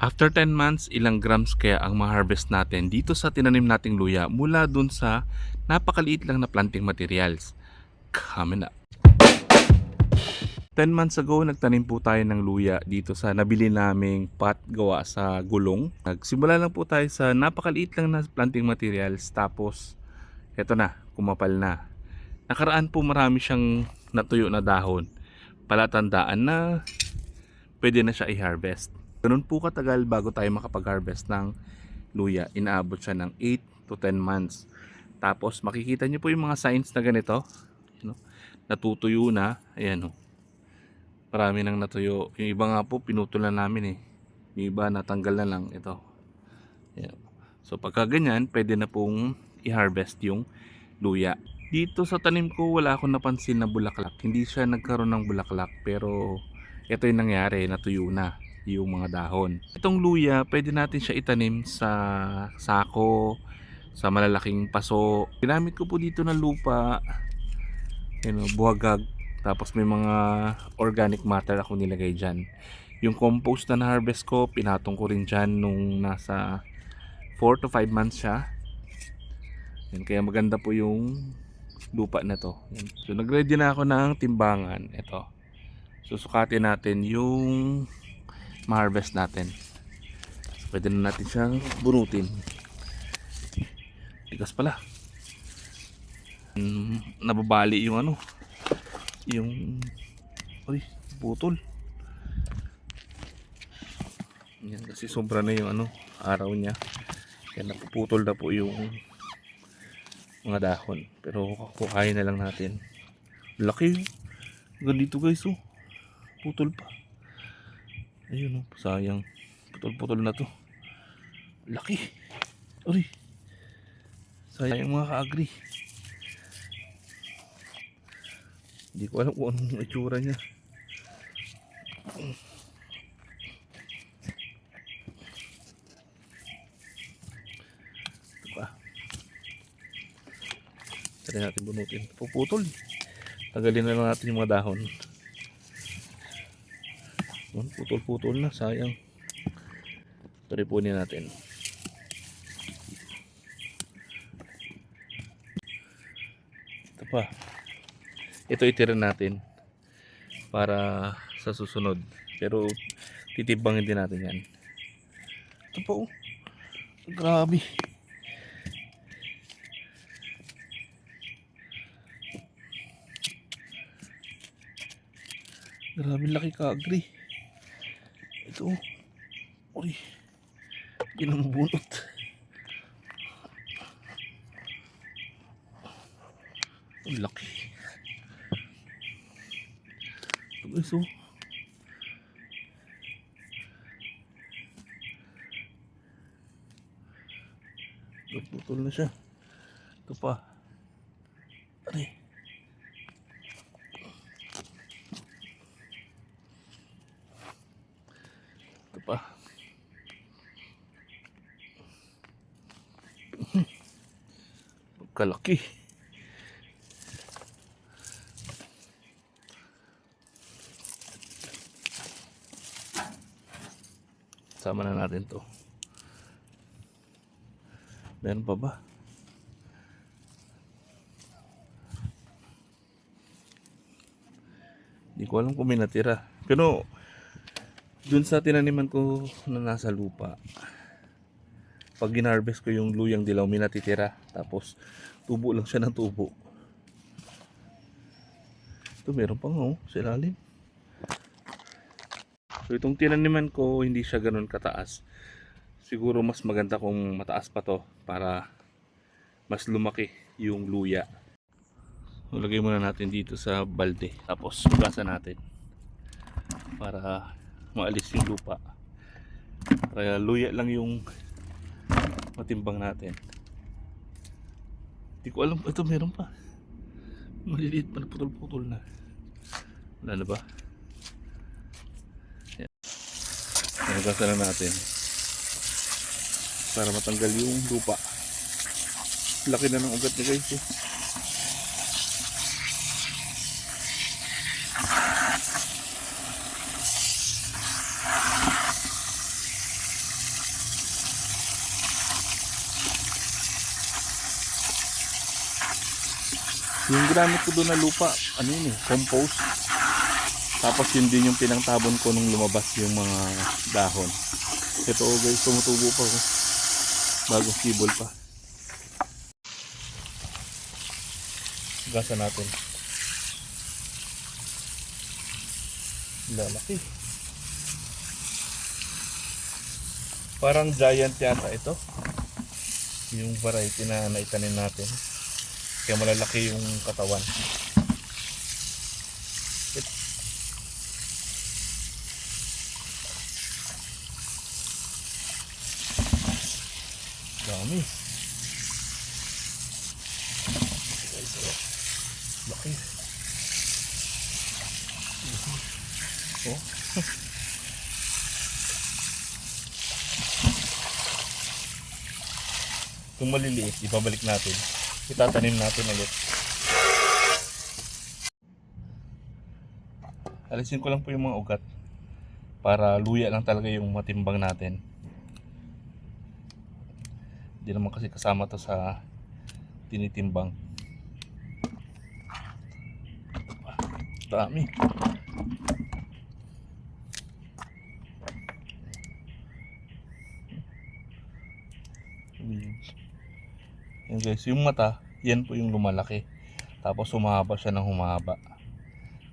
After 10 months, ilang grams kaya ang ma-harvest natin dito sa tinanim nating luya mula dun sa napakaliit lang na planting materials? Coming up. 10 months ago, nagtanim po tayo ng luya dito sa nabili naming pot gawa sa gulong. Nagsimula lang po tayo sa napakaliit lang na planting materials, tapos eto na, kumapal na. Nakaraan po marami siyang natuyo na dahon. Palatandaan na pwede na siya i-harvest. Ganun po katagal bago tayo makapag-harvest ng luya. Inaabot siya ng 8 to 10 months. Tapos makikita niyo po yung mga signs na ganito, no? Natutuyo na, ayan, no? Marami nang natuyo. Yung iba nga po pinutulan namin eh. Yung iba natanggal na lang ito. Ayan. So pagka ganyan, pwede na pong i-harvest yung luya. Dito sa tanim ko wala akong napansin na bulaklak. Hindi siya nagkaroon ng bulaklak, pero ito yung nangyari, natuyo na yung mga dahon. Itong luya, pwede natin siya itanim sa sako, sa malalaking paso. Ginamit ko po dito ng lupa, buhagag. Tapos may mga organic matter ako nilagay dyan. Yung compost na na-harvest ko, pinatong ko rin dyan nung nasa 4 to 5 months siya. Yan, kaya maganda po yung lupa na to. Yan. So nag-ready na ako ng timbangan. Ito. Susukatin natin yung ma-harvest natin. Pwede na natin siyang bunutin. Tigas pala. Nababali yung ano, yung putol. Yan, kasi sobra na yung ano, araw niya. Kaya napuputol na po yung mga dahon. Pero kukain na lang natin. Laki. Ganito guys, oh. Putol pa. Ayun, oh, sayang. Putol-putol na to. Laki. Uy. Sayang mga ka-agri. Hindi ko alam kung anong itsura niya. Ito pa. Try natin bunutin. Puputol. Tagalin na lang natin yung mga dahon. Putol-putol na. Sayang. Taripunin natin. Ito pa. Ito itira natin para sa susunod. Pero titibangin din natin yan. Ito pa, oh. Grabe. Grabe laki ka-agri. Ito, oh. Uy. Hindi na mabunot. Ang laki. Ito guys, oh. Putol na siya. Ito pa. Aray. Ito pa. Kalaki. Sama na natin to. Meron pa ba? Hindi ko alam kung may natira. Pero dun sa tinaniman ko na nasa lupa, pag ginharvest ko yung luyang dilaw, may natitira. Tapos tubo lang siya ng tubo. Ito meron pa nga, oh, sa ilalim. So itong tinaniman ko, hindi siya ganun kataas. Siguro mas maganda kung mataas pa to para mas lumaki yung luya. So, lagay muna natin dito sa balde. Tapos hugasan natin para maalis yung lupa. Kaya luya lang yung matimbang natin. Hindi ko alam. Ito meron pa. Maliliit pa na, putol-putol na. Wala na ba? Yan. Hugasan na natin para matanggal yung lupa. Laki na ng ugat niya guys, eh. Yung ginamit ko doon na lupa, ano yun eh, compost. Tapos yun din yung pinangtabon ko nung lumabas yung mga dahon. Ito guys, tumutubo pa ko. Bagong sibol pa. Gasa natin. Lalaki. Parang giant yata ito. Yung variety na naitanim natin. Kaya malalaki yung katawan. Dami. Laki. Oh. Kung maliliit, ibabalik natin. Itatanim natin ulit. Alisin ko lang po yung mga ugat para luya lang talaga yung matimbang natin. Hindi naman kasi kasama to sa tinitimbang. Dami. Yan guys, yung mata, yan po yung lumalaki. Tapos humahaba siya ng humahaba.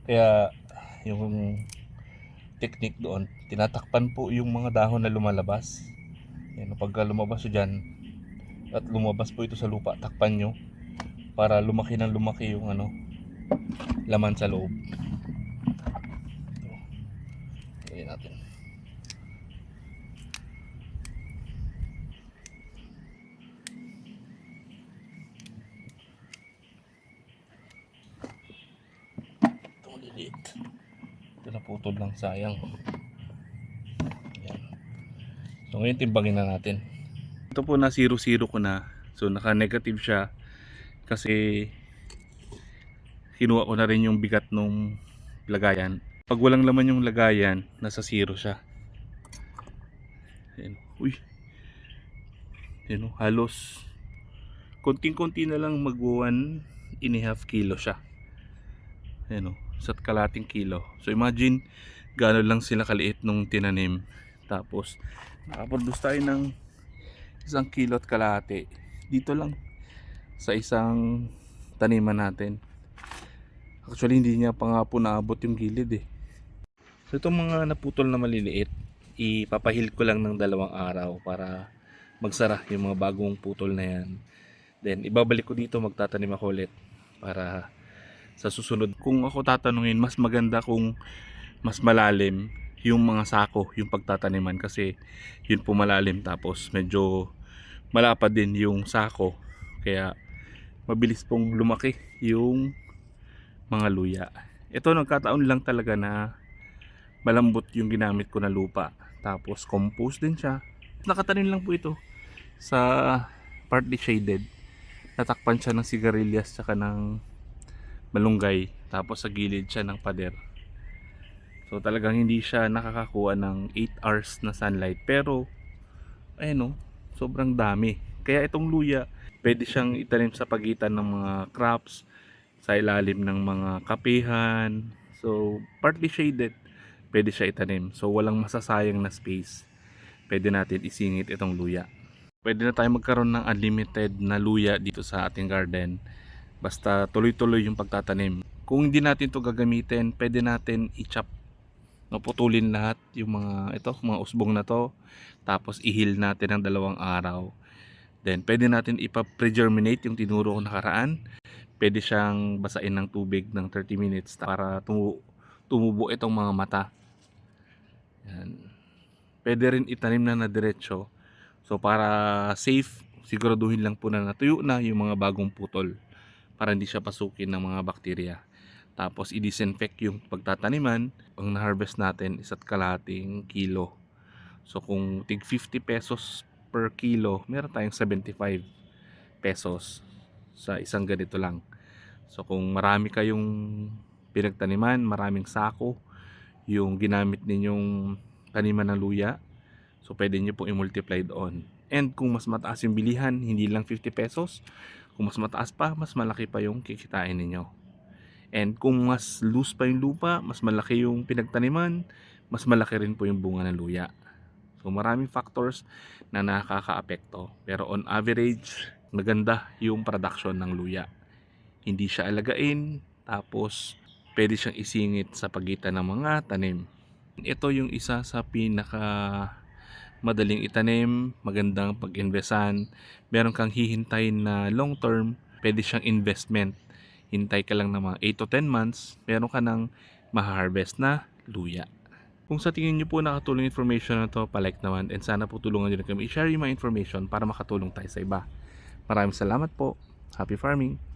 Kaya yung technique doon, tinatakpan po yung mga dahon na lumalabas. Yan, pagka lumabas siya dyan, at lumabas po ito sa lupa, takpan nyo para lumaki ng lumaki yung ano, laman sa loob. Ito, natin. Ito maliliit. Ito naputol lang, sayang. Yan. So ngayon timbangin na natin. Ito po na 0-0 ko na. So naka-negative siya kasi kinuha ko na rin yung bigat nung lagayan. Pag walang laman yung lagayan, nasa 0 siya. Ayan. Uy. Ayan, halos konting-konti na lang mag 1.5 kilo siya. Ayan, isa't kalating kilo. So imagine gaano lang sila kaliit nung tinanim. Tapos nakaproduce tayo ng 1 kilo at kalahati dito lang sa isang taniman natin. Actually hindi niya pa nga po naabot yung gilid eh. So itong mga naputol na maliliit, ipapahil ko lang ng 2 araw para magsara yung mga bagong putol na yan. Then ibabalik ko dito, magtatanim ako ulit para sa susunod. Kung ako tatanungin, mas maganda kung mas malalim yung mga sako, yung pagtataniman, kasi yun po malalim, tapos medyo malapad din yung sako, kaya mabilis pong lumaki yung mga luya. Ito nagkataon lang talaga na malambot yung ginamit ko na lupa, tapos compost din siya. Nakatanim lang po ito sa partly shaded, natakpan siya ng sigarilyas tsaka ng malunggay, tapos sa gilid siya ng pader. So talagang hindi siya nakakakuha ng 8 hours na sunlight, pero ayun, sobrang dami. Kaya itong luya, pwede siyang itanim sa pagitan ng mga crops, sa ilalim ng mga kapihan. So partly shaded, pwede siya itanim. So walang masasayang na space. Pwede natin isingit itong luya. Pwede na tayo magkaroon ng unlimited na luya dito sa ating garden. Basta tuloy-tuloy yung pagtatanim. Kung hindi natin to gagamitin, pwede natin i-chop. Putulin lahat yung mga usbong na to, tapos ihil natin ng 2 araw. Then pwede natin ipa-pre-germinate yung tinuro ko nakaraan. Pwede siyang basain ng tubig ng 30 minutes para tumubo itong mga mata. Yan. Pwede rin itanim na diretso. So para safe, siguraduhin lang po na natuyo na yung mga bagong putol para hindi siya pasukin ng mga bakterya. Tapos i-disinfect yung pagtataniman. Ang na-harvest natin isa't kalahating kilo. So kung tig 50 pesos per kilo, meron tayong 75 pesos sa isang ganito lang. So kung marami kayong pinagtaniman, maraming sako yung ginamit ninyong taniman ng luya, so pwede nyo pong i-multiply doon. And kung mas mataas yung bilihan, hindi lang 50 pesos, Kung mas mataas pa, mas malaki pa yung kikitain ninyo. And kung mas loose pa yung lupa, mas malaki yung pinagtaniman, mas malaki rin po yung bunga ng luya. So maraming factors na nakakaapekto. Pero on average, maganda yung production ng luya. Hindi siya alagain, tapos pwede siyang isingit sa pagitan ng mga tanim. Ito yung isa sa pinaka madaling itanim, magandang pag-investan. Meron kang hihintayin na long term, pwede siyang investment. Hintay ka lang ng mga 8 to 10 months, meron ka ng maha-harvest na luya. Kung sa tingin nyo po nakatulong information na to, palike naman, and sana po tulungan nyo rin kami i-share yung mga information para makatulong tayo sa iba. Maraming salamat po. Happy farming!